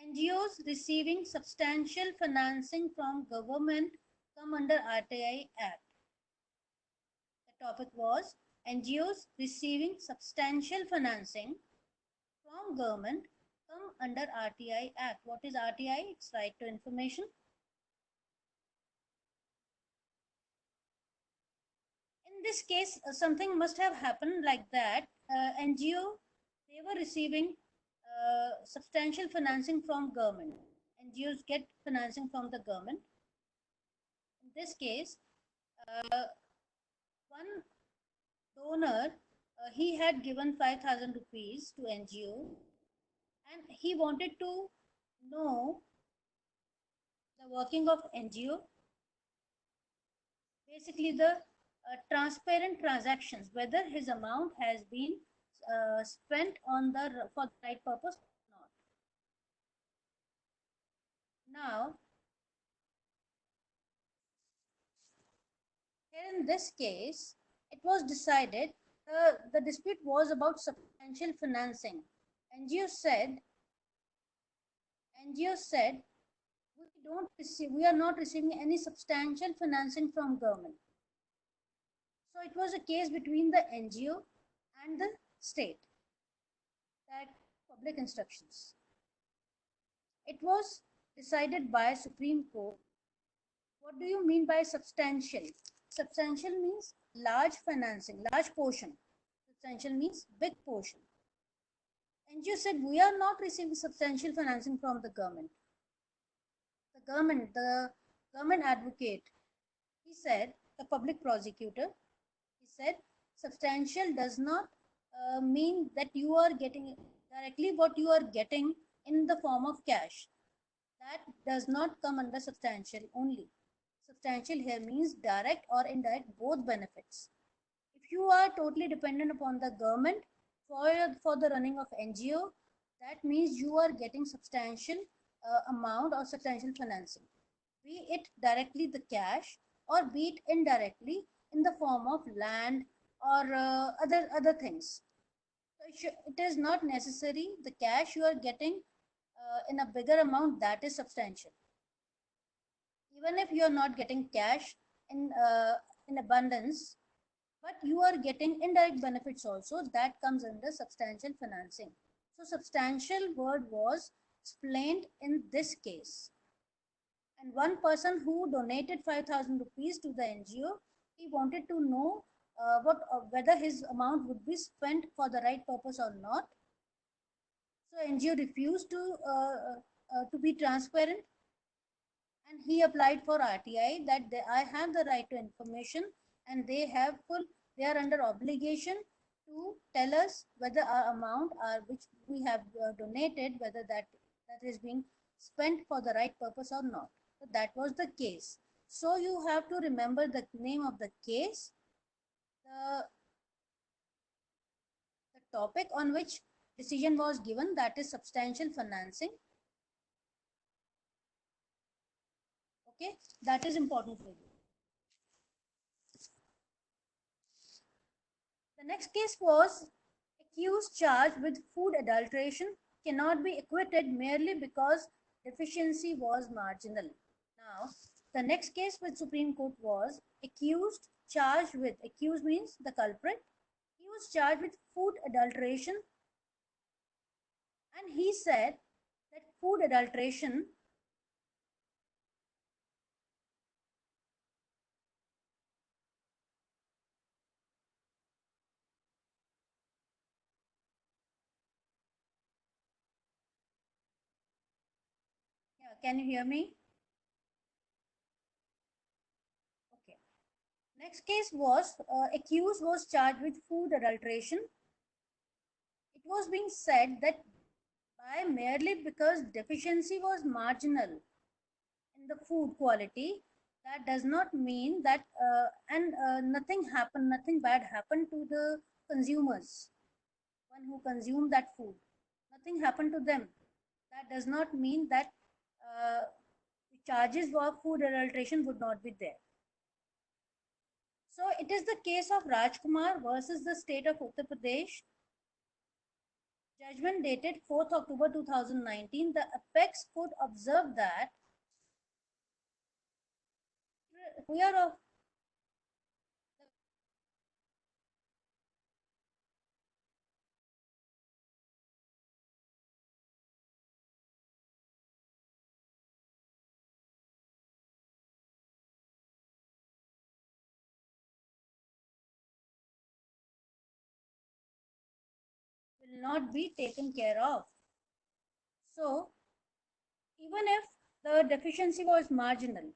NGOs receiving substantial financing from government come under RTI Act. The topic was NGOs receiving substantial financing from government come under RTI Act. What is RTI? It's Right to Information. In this case, something must have happened like that. NGO, they were receiving substantial financing from government. NGOs get financing from the government. In this case, one donor, he had given 5,000 rupees to NGO and he wanted to know the working of NGO, basically the transparent transactions, whether his amount has been spent on for the right purpose or not. Now, here in this case, it was decided the dispute was about substantial financing. NGO said we are not receiving any substantial financing from government. So it was a case between the NGO and the state, that public instructions. It was decided by Supreme Court. What do you mean by substantial? Substantial means large financing, large portion. Substantial means big portion. NGO said we are not receiving substantial financing from the government. The government advocate, he said, the public prosecutor, he said, substantial does not mean that you are getting directly what you are getting in the form of cash. That does not come under substantial only. Substantial here means direct or indirect, both benefits. If you are totally dependent upon the government for the running of NGO, that means you are getting substantial amount or substantial financing, be it directly the cash or be it indirectly in the form of land or other things. So it is not necessary the cash you are getting in a bigger amount that is substantial. Even if you are not getting cash in abundance, but you are getting indirect benefits also, that comes under substantial financing. So substantial word was explained in this case. And one person who donated 5,000 rupees to the NGO, he wanted to know whether his amount would be spent for the right purpose or not. So NGO refused to be transparent, and he applied for RTI that I have the right to information, and they are under obligation to tell us whether our amount which we have donated, whether that is being spent for the right purpose or not. So that was the case. So you have to remember the name of the case, the topic on which decision was given, that is substantial financing. Okay, that is important for you. The next case was accused charged with food adulteration cannot be acquitted merely because deficiency was marginal. Now, the next case with Supreme Court was accused means the culprit. He was charged with food adulteration, and he said that food adulteration, yeah, can you hear me? Okay. Next case was accused was charged with food adulteration. It was being said that by merely because deficiency was marginal in the food quality, that does not mean that nothing bad happened to the consumers, one who consumed that food. Nothing happened to them. That does not mean that charges for food adulteration would not be there. So it is the case of Rajkumar versus the state of Uttar Pradesh. Judgment dated 4th October 2019. The apex court observed that fear of will not be taken care of. So, even if the deficiency was marginal,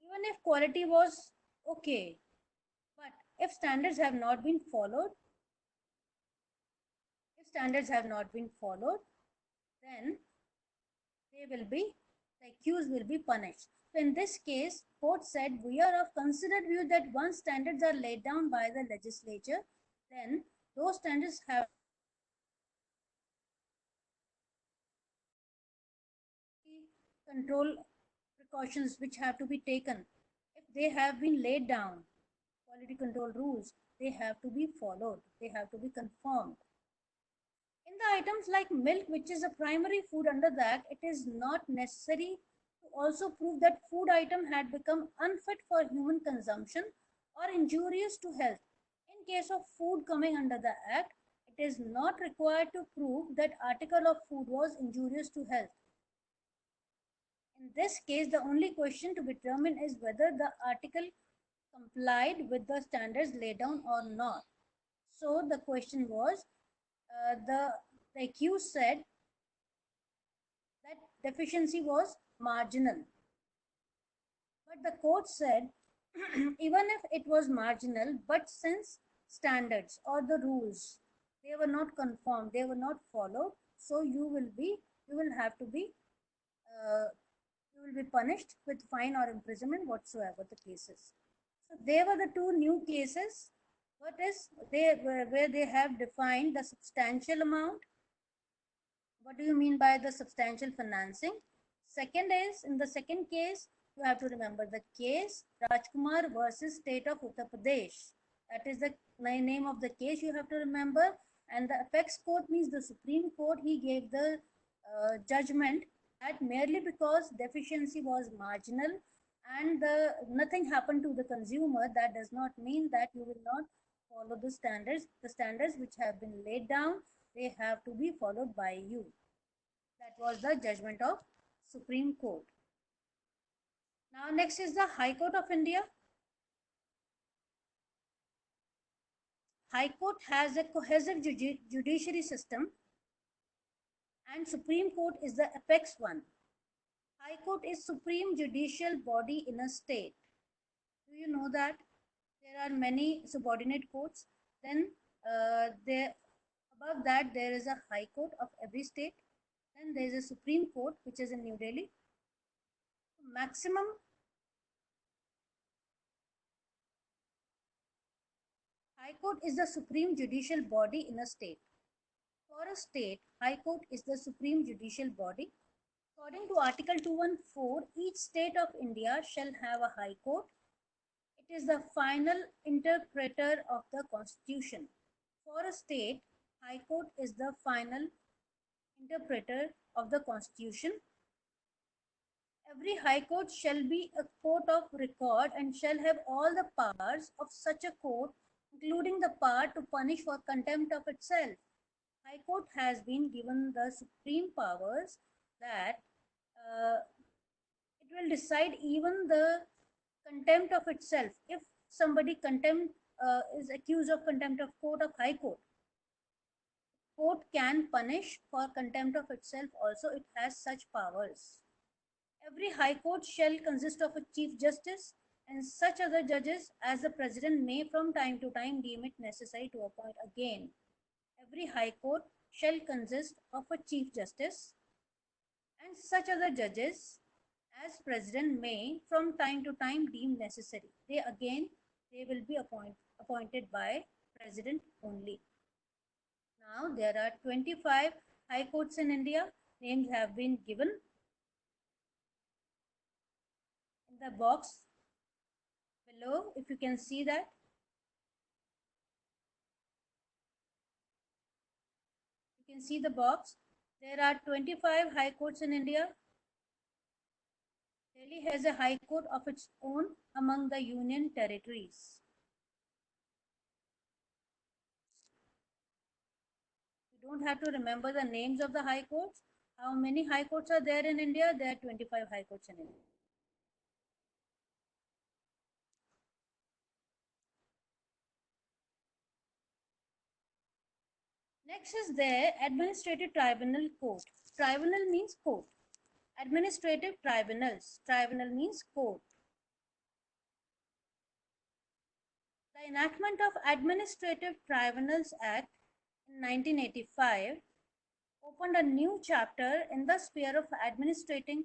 even if quality was okay, but if standards have not been followed, then they will be the accused will be punished. So in this case, court said we are of considered view that once standards are laid down by the legislature, then those standards have control precautions which have to be taken. If they have been laid down, quality control rules, they have to be followed, they have to be conformed. In the items like milk, which is a primary food under the Act, it is not necessary to also prove that food item had become unfit for human consumption or injurious to health. In case of food coming under the Act, it is not required to prove that article of food was injurious to health. In this case, the only question to be determined is whether the article complied with the standards laid down or not. So the question was, the accused said that deficiency was marginal. But the court said, even if it was marginal, but since standards or the rules, they were not conformed, they were not followed, so you will have to be you will be punished with fine or imprisonment whatsoever the case is. So they were the two new cases. What is they where they have defined the substantial amount. What do you mean by the substantial financing? Second is, in the second case, you have to remember the case Rajkumar versus State of Uttar Pradesh. That is the name of the case you have to remember. And the apex court means the Supreme Court. He gave the judgment that merely because deficiency was marginal and nothing happened to the consumer, that does not mean that you will not follow the standards. The standards which have been laid down, they have to be followed by you. That was the judgment of Supreme Court. Now next is the High Court of India. High Court has a cohesive judiciary system and Supreme Court is the apex one. High Court is supreme judicial body in a state. Do you know that? There are many subordinate courts. Then there, above that there is a High Court of every state. Then there is a Supreme Court which is in New Delhi. Maximum High Court is the supreme judicial body in a state. For a state, High Court is the supreme judicial body. According to Article 214, each state of India shall have a High Court. It is the final interpreter of the Constitution. For a state, High Court is the final interpreter of the Constitution. Every High Court shall be a court of record and shall have all the powers of such a court, including the power to punish for contempt of itself. High Court has been given the supreme powers that it will decide even the contempt of itself. If somebody is accused of contempt of court of High Court, court can punish for contempt of itself also. It has such powers. Every High Court shall consist of a Chief Justice and such other judges as the President may from time to time deem it necessary to appoint again. Every High Court shall consist of a Chief Justice and such other judges as President may from time to time deem necessary. They will be appointed by President only. Now there are 25 High Courts in India. Names have been given in the box below, if you can see that. You can see the box. There are 25 High Courts in India. Delhi has a High Court of its own among the Union territories. You don't have to remember the names of the High Courts. How many High Courts are there in India? There are 25 High Courts in India. Next is there Administrative Tribunal Court. Tribunal means court. Administrative tribunals. Tribunal means court. The enactment of Administrative Tribunals Act in 1985 opened a new chapter in the sphere of administrating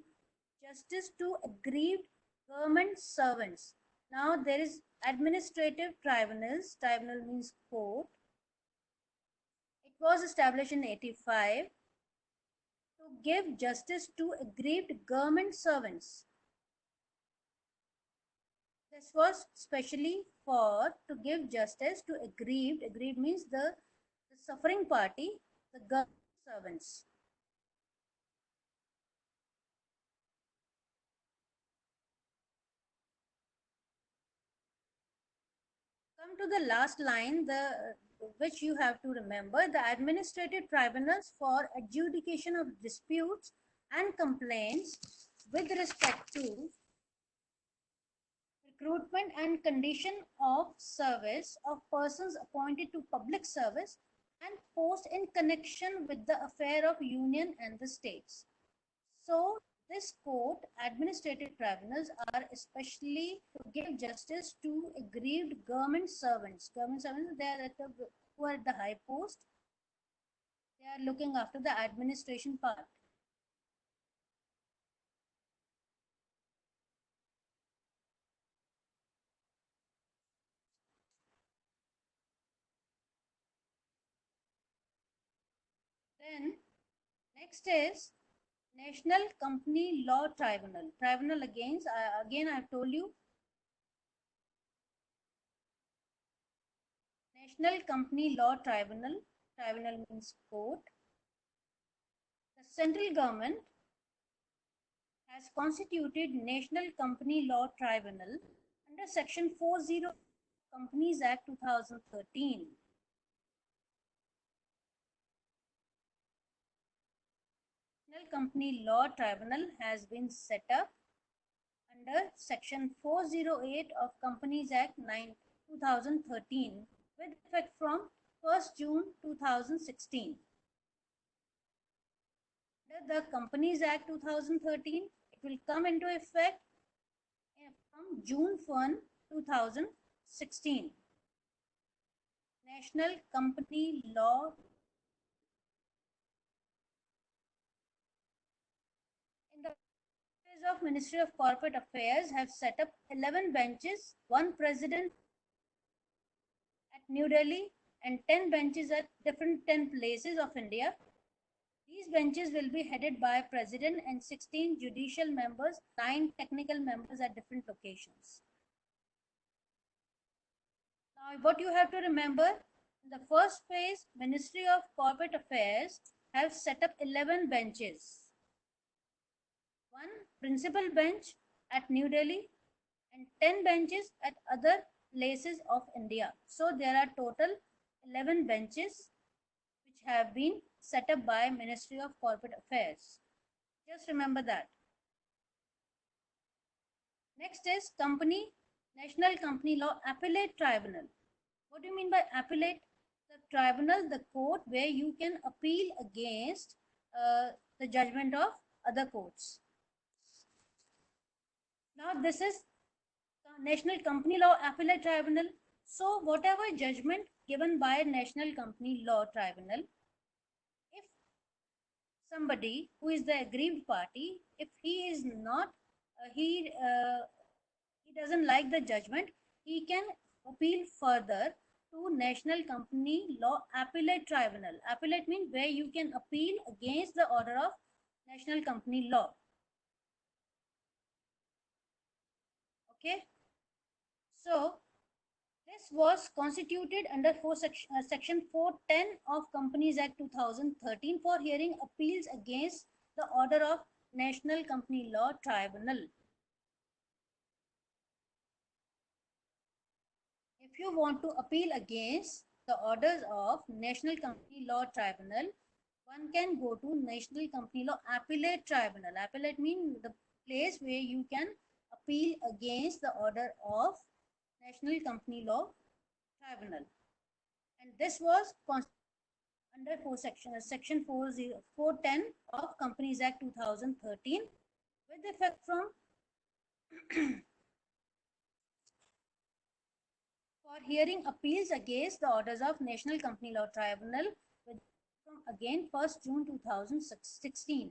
justice to aggrieved government servants. Now there is administrative tribunals. Tribunal means court. It was established in 85 to give justice to aggrieved government servants. This was specially for to give justice to aggrieved. Aggrieved means the suffering party, the government servants. Come to the last line, which you have to remember, the administrative tribunals for adjudication of disputes and complaints with respect to recruitment and condition of service of persons appointed to public service and post in connection with the affair of union and the states. So this court, administrative tribunals, are especially to give justice to aggrieved government servants. Government servants, they are who are at the high post. They are looking after the administration part. Then next is National Company Law Tribunal. Tribunal again I have told you. National Company Law Tribunal. Tribunal means court. The central government has constituted National Company Law Tribunal under Section 40 Companies Act 2013. National Company Law Tribunal has been set up under Section 408 of Companies Act 2013 with effect from 1st June 2016. Under the Companies Act 2013, it will come into effect from June 1, 2016. National Company Law. In the office of Ministry of Corporate Affairs have set up 11 benches, one president at New Delhi and 10 benches at different 10 places of India. These benches will be headed by president and 16 judicial members, 9 technical members at different locations. Now, what you have to remember, in the first phase, Ministry of Corporate Affairs have set up 11 benches. One principal bench at New Delhi and 10 benches at other places of India. So there are total 11 benches which have been set up by Ministry of Corporate Affairs. Just remember that. Next is National Company Law Appellate Tribunal. What do you mean by appellate? The tribunal, the court where you can appeal against the judgment of other courts. Now this is National Company Law Appellate Tribunal. So whatever judgment given by National Company Law Tribunal, if somebody who is the aggrieved party, if he is not, he doesn't like the judgment, he can appeal further to National Company Law Appellate Tribunal. Appellate means where you can appeal against the order of National Company Law. Okay. So this was constituted under Section 410 of Companies Act 2013 for hearing appeals against the order of National Company Law Tribunal. If you want to appeal against the orders of National Company Law Tribunal, one can go to National Company Law Appellate Tribunal. Appellate means the place where you can appeal against the order of National Company Law Tribunal. And this was under Section 410 of Companies Act 2013 with effect from for hearing appeals against the orders of National Company Law Tribunal with from again 1st June 2016.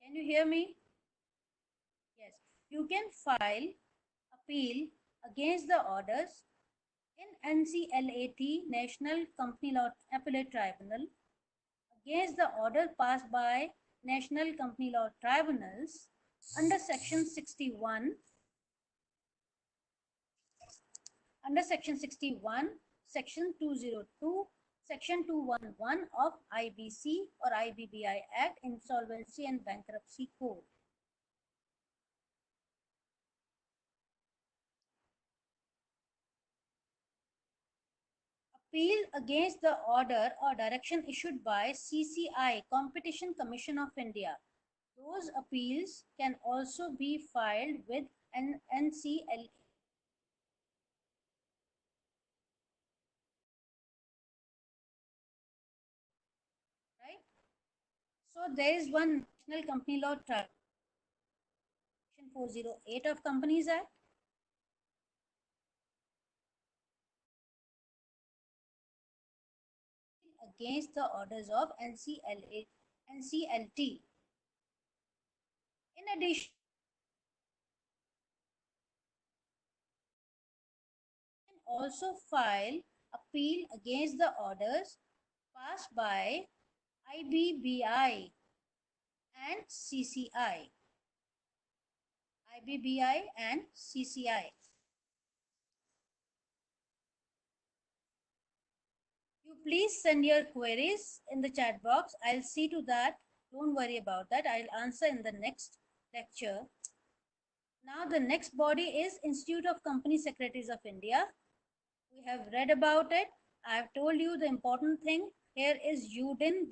Can you hear me? Yes. You can file appeal against the orders in NCLAT, National Company Law Appellate Tribunal, against the order passed by National Company Law Tribunals under Section 61, Section 202, Section 211 of IBC or IBBI Act, Insolvency and Bankruptcy Code. Appeal against the order or direction issued by CCI, Competition Commission of India. Those appeals can also be filed with an NCLAT Now there is one National Company Law Section 408 of Companies Act. Against the orders of NCLT. In addition, also file appeal against the orders passed by IBBI and CCI. IBBI and CCI. You please send your queries in the chat box. I'll see to that. Don't worry about that. I'll answer in the next lecture. Now the next body is Institute of Company Secretaries of India. We have read about it. I have told you the important thing here is UDIN,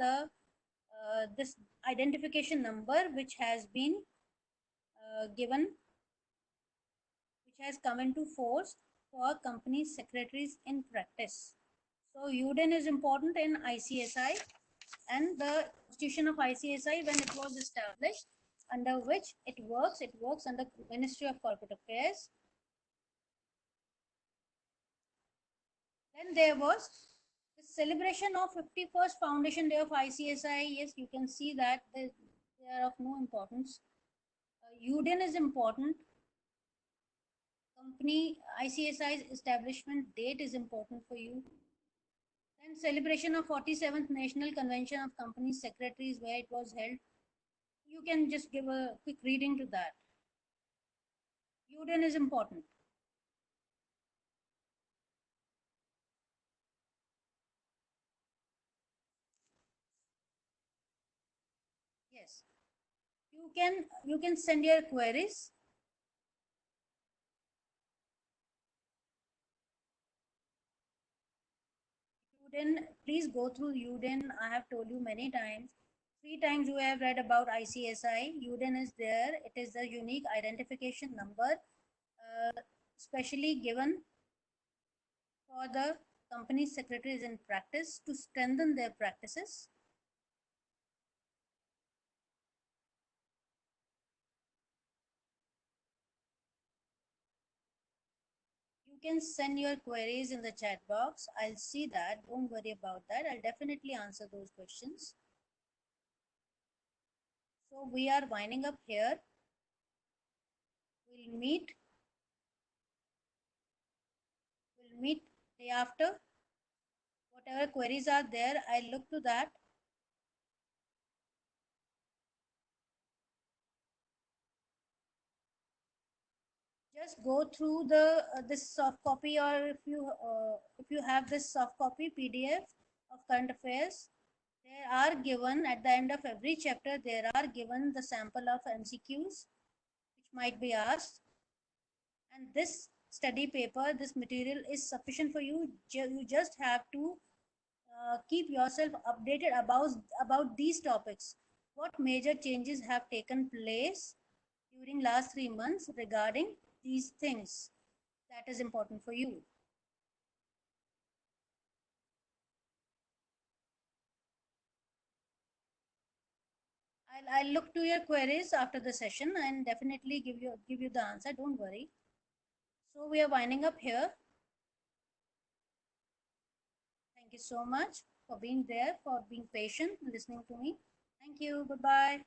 this identification number which has been given, which has come into force for company secretaries in practice. So UDIN is important in ICSI, and the constitution of ICSI, when it was established, under which it works under Ministry of Corporate Affairs. Then there was the celebration of 51st Foundation Day of ICSI. Yes, you can see that they are of no importance. UDIN is important. Company ICSI's establishment date is important for you. Then celebration of 47th National Convention of Company Secretaries, where it was held. You can just give a quick reading to that. UDIN is important. Yes, you can send your queries. UDIN, please go through UDIN. I have told you many times. 3 times you have read about ICSI. UDIN is there. It is the unique identification number, specially given for the company secretaries in practice to strengthen their practices. You can send your queries in the chat box. I'll see that. Don't worry about that. I'll definitely answer those questions. So we are winding up here. We'll meet day after. Whatever queries are there, I'll look to that. Just go through the this soft copy, or if you have this soft copy PDF of current affairs, there are given at the end of every chapter, there are given the sample of MCQs which might be asked, and this study paper, this material is sufficient for you. You just have to keep yourself updated about these topics. What major changes have taken place during last 3 months regarding these things? That is important for you. I'll look to your queries after the session and definitely give you the answer. Don't worry. So we are winding up here. Thank you so much for being there, for being patient, listening to me. Thank you. Bye-bye.